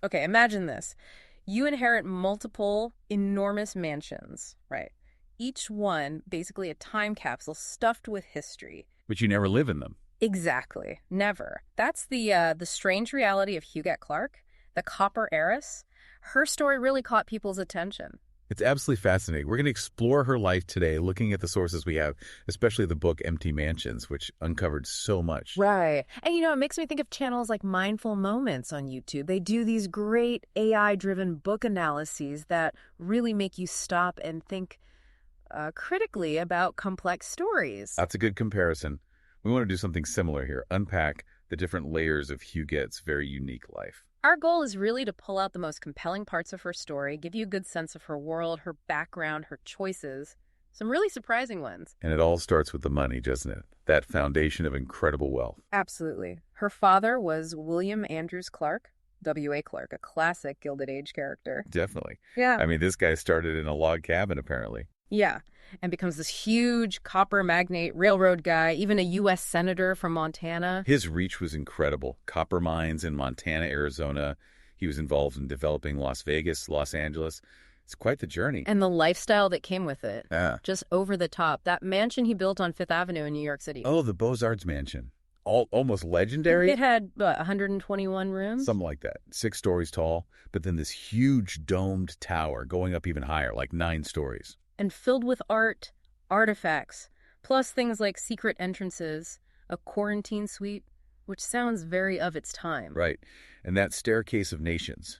Okay, imagine this. You inherit multiple enormous mansions, right? Each one basically a time capsule stuffed with history. But you never live in them. Exactly. Never. That's the strange reality of Huguette Clark, the copper heiress. Her story really caught people's attention. It's absolutely fascinating. We're going to explore her life today, looking at the sources we have, especially the book Empty Mansions, which uncovered so much. Right. And it makes me think of channels like Mindful Moments on YouTube. They do these great AI-driven book analyses that really make you stop and think critically about complex stories. That's a good comparison. We want to do something similar here, unpack the different layers of Huguette's very unique life. Our goal is really to pull out the most compelling parts of her story, give you a good sense of her world, her background, her choices, some really surprising ones. And it all starts with the money, doesn't it? That foundation of incredible wealth. Absolutely. Her father was William Andrews Clark, W.A. Clark, a classic Gilded Age character. Definitely. Yeah. I mean, this guy started in a log cabin, apparently. Yeah, and becomes this huge copper magnate, railroad guy, even a U.S. senator from Montana. His reach was incredible. Copper mines in Montana, Arizona. He was involved in developing Las Vegas, Los Angeles. It's quite the journey. And the lifestyle that came with it. Yeah. Just over the top. That mansion he built on Fifth Avenue in New York City. Oh, the Beaux-Arts mansion. Almost legendary? It had, 121 rooms? Something like that. 6 stories tall, but then this huge domed tower going up even higher, like 9 stories. And filled with art, artifacts, plus things like secret entrances, a quarantine suite, which sounds very of its time. Right. And that staircase of nations,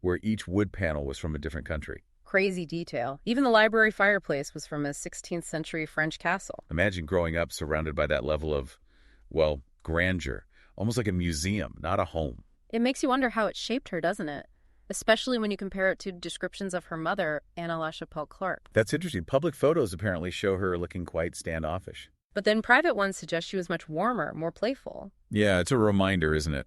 where each wood panel was from a different country. Crazy detail. Even the library fireplace was from a 16th century French castle. Imagine growing up surrounded by that level of, well, grandeur. Almost like a museum, not a home. It makes you wonder how it shaped her, doesn't it? Especially when you compare it to descriptions of her mother, Anna LaChapelle Clark. That's interesting. Public photos apparently show her looking quite standoffish. But then private ones suggest she was much warmer, more playful. Yeah, it's a reminder, isn't it?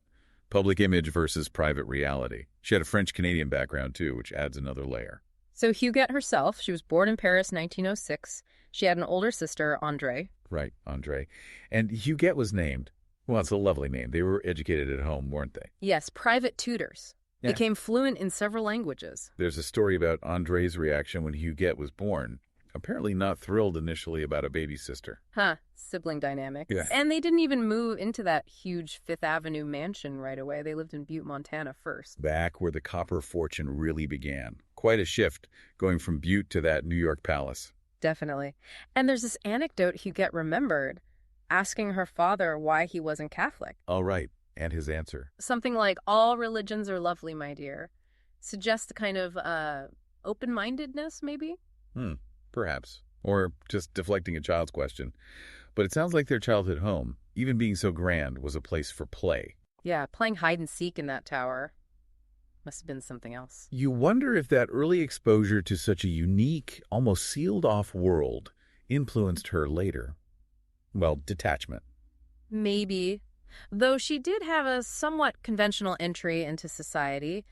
Public image versus private reality. She had a French-Canadian background, too, which adds another layer. So Huguette herself, she was born in Paris, 1906. She had an older sister, André. Right, André. And Huguette was named. Well, it's a lovely name. They were educated at home, weren't they? Yes, private tutors. Yeah. Became fluent in several languages. There's a story about André's reaction when Huguette was born. Apparently not thrilled initially about a baby sister. Huh, sibling dynamic. Yeah. And they didn't even move into that huge Fifth Avenue mansion right away. They lived in Butte, Montana first. Back where the copper fortune really began. Quite a shift going from Butte to that New York palace. Definitely. And there's this anecdote Huguette remembered, asking her father why he wasn't Catholic. All right. And his answer. Something like, all religions are lovely, my dear. Suggests a kind of open-mindedness, maybe? Perhaps. Or just deflecting a child's question. But it sounds like their childhood home, even being so grand, was a place for play. Yeah, playing hide-and-seek in that tower must have been something else. You wonder if that early exposure to such a unique, almost sealed-off world influenced her later. Well, detachment. Maybe. Though she did have a somewhat conventional entry into society.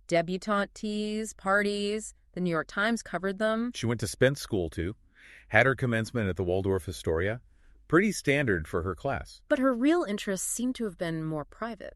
Debutante teas, parties. The New York Times covered them. She went to Spence School, too. Had her commencement at the Waldorf Astoria. Pretty standard for her class. But her real interests seem to have been more private,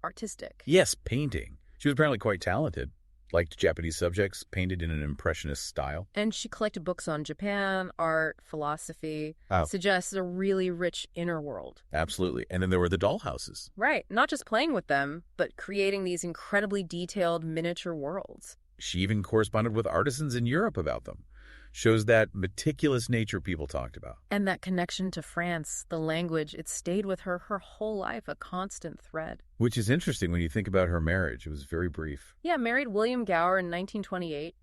artistic. Yes, painting. She was apparently quite talented. Liked Japanese subjects, painted in an impressionist style. And she collected books on Japan, art, philosophy. Oh. Suggests a really rich inner world. Absolutely. And then there were the dollhouses. Right. Not just playing with them, but creating these incredibly detailed miniature worlds. She even corresponded with artisans in Europe about them. Shows that meticulous nature people talked about. And that connection to France, the language, it stayed with her whole life, a constant thread. Which is interesting when you think about her marriage. It was very brief. Yeah, married William Gower in 1928.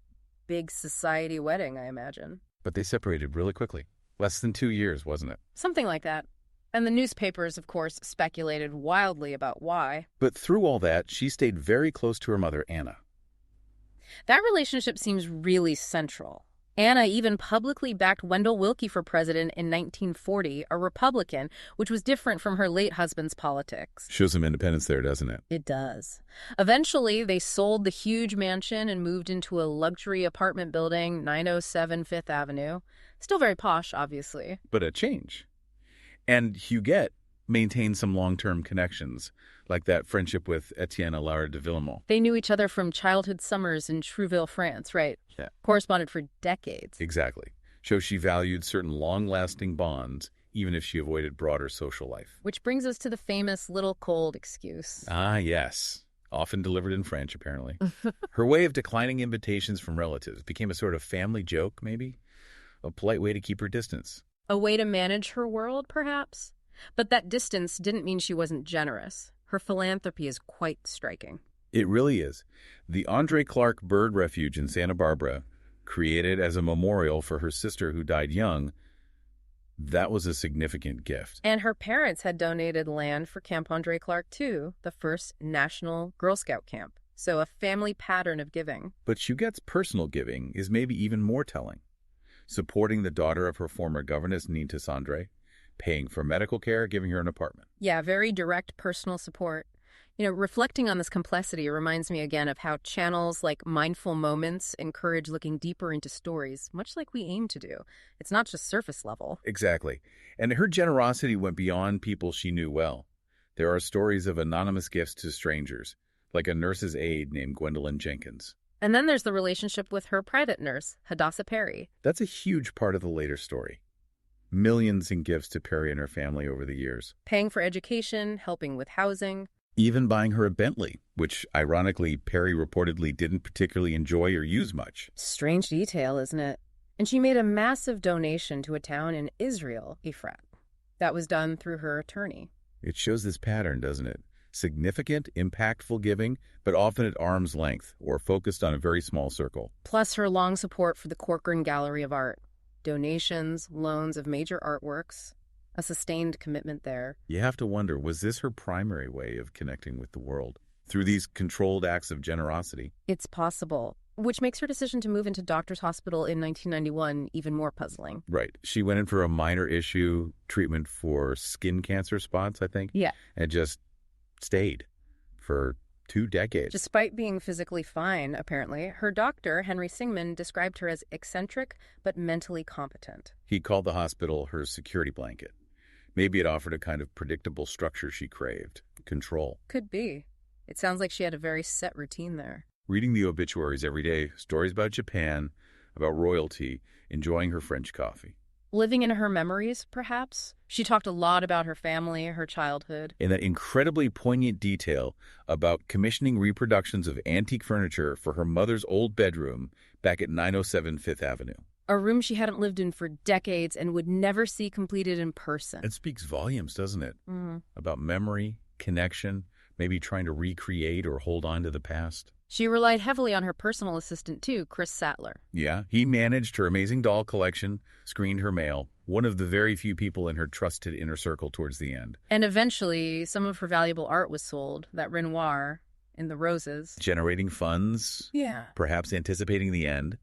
Big society wedding, I imagine. But they separated really quickly. Less than 2 years, wasn't it? Something like that. And the newspapers, of course, speculated wildly about why. But through all that, she stayed very close to her mother, Anna. That relationship seems really central. Anna even publicly backed Wendell Willkie for president in 1940, a Republican, which was different from her late husband's politics. Shows some independence there, doesn't it? It does. Eventually, they sold the huge mansion and moved into a luxury apartment building, 907 Fifth Avenue. Still very posh, obviously. But a change. And Huguette maintained some long-term connections like that friendship with Etienne Allard de Villemont. They knew each other from childhood summers in Trouville, France, right? Yeah. Corresponded for decades. Exactly. Shows she valued certain long-lasting bonds, even if she avoided broader social life. Which brings us to the famous little cold excuse. Ah, yes. Often delivered in French, apparently. Her way of declining invitations from relatives became a sort of family joke, maybe? A polite way to keep her distance. A way to manage her world, perhaps? But that distance didn't mean she wasn't generous. Her philanthropy is quite striking. It really is. The Andre Clark Bird Refuge in Santa Barbara, created as a memorial for her sister who died young, that was a significant gift. And her parents had donated land for Camp Andre Clark, too, the first national Girl Scout camp. So a family pattern of giving. But Huguette's personal giving is maybe even more telling. Supporting the daughter of her former governess, Nita Sandre, paying for medical care, giving her an apartment. Yeah, very direct personal support. Reflecting on this complexity reminds me again of how channels like Mindful Moments encourage looking deeper into stories, much like we aim to do. It's not just surface level. Exactly. And her generosity went beyond people she knew well. There are stories of anonymous gifts to strangers, like a nurse's aide named Gwendolyn Jenkins. And then there's the relationship with her private nurse, Hadassah Perry. That's a huge part of the later story. Millions in gifts to Perry and her family over the years. Paying for education, helping with housing. Even buying her a Bentley, which, ironically, Perry reportedly didn't particularly enjoy or use much. Strange detail, isn't it? And she made a massive donation to a town in Israel, Efrat. That was done through her attorney. It shows this pattern, doesn't it? Significant, impactful giving, but often at arm's length or focused on a very small circle. Plus her long support for the Corcoran Gallery of Art. Donations, loans of major artworks. A sustained commitment there. You have to wonder, was this her primary way of connecting with the world? Through these controlled acts of generosity? It's possible, which makes her decision to move into Doctor's Hospital in 1991 even more puzzling. Right. She went in for a minor issue treatment for skin cancer spots, I think. Yeah. And just stayed for 2 decades. Despite being physically fine, apparently, her doctor, Henry Singman, described her as eccentric but mentally competent. He called the hospital her security blanket. Maybe it offered a kind of predictable structure she craved. Control. Could be. It sounds like she had a very set routine there. Reading the obituaries every day, stories about Japan, about royalty, enjoying her French coffee. Living in her memories, perhaps? She talked a lot about her family, her childhood. And that incredibly poignant detail about commissioning reproductions of antique furniture for her mother's old bedroom back at 907 Fifth Avenue. A room she hadn't lived in for decades and would never see completed in person. It speaks volumes, doesn't it? Mm. About memory, connection, maybe trying to recreate or hold on to the past. She relied heavily on her personal assistant, too, Chris Sattler. Yeah, he managed her amazing doll collection, screened her mail, one of the very few people in her trusted inner circle towards the end. And eventually, some of her valuable art was sold, that Renoir in the Roses. Generating funds. Yeah. Perhaps anticipating the end.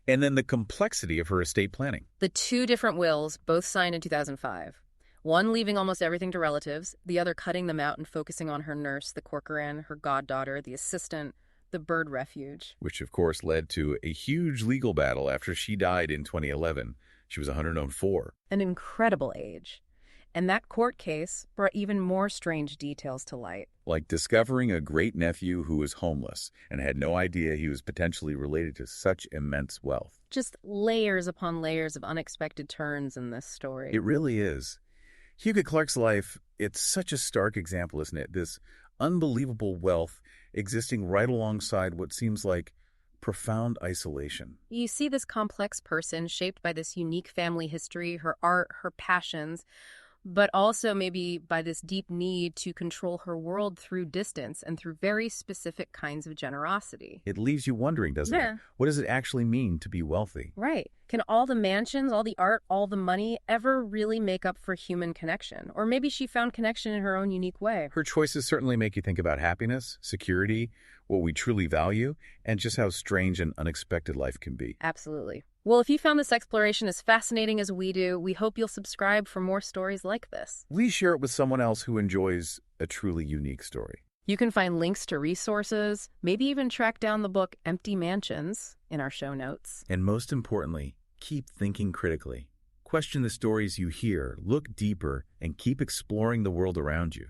And then the complexity of her estate planning. The 2 different wills, both signed in 2005. One leaving almost everything to relatives, the other cutting them out and focusing on her nurse, the Corcoran, her goddaughter, the assistant, the bird refuge. Which, of course, led to a huge legal battle after she died in 2011. She was 104. An incredible age. And that court case brought even more strange details to light. Like discovering a great-nephew who was homeless and had no idea he was potentially related to such immense wealth. Just layers upon layers of unexpected turns in this story. It really is. Huguette Clark's life, it's such a stark example, isn't it? This unbelievable wealth existing right alongside what seems like profound isolation. You see this complex person shaped by this unique family history, her art, her passions, but also maybe by this deep need to control her world through distance and through very specific kinds of generosity. It leaves you wondering, doesn't it? What does it actually mean to be wealthy? Right. Can all the mansions, all the art, all the money ever really make up for human connection? Or maybe she found connection in her own unique way. Her choices certainly make you think about happiness, security, what we truly value, and just how strange and unexpected life can be. Absolutely. Well, if you found this exploration as fascinating as we do, we hope you'll subscribe for more stories like this. Please share it with someone else who enjoys a truly unique story. You can find links to resources, maybe even track down the book Empty Mansions in our show notes. And most importantly, keep thinking critically. Question the stories you hear, look deeper, and keep exploring the world around you.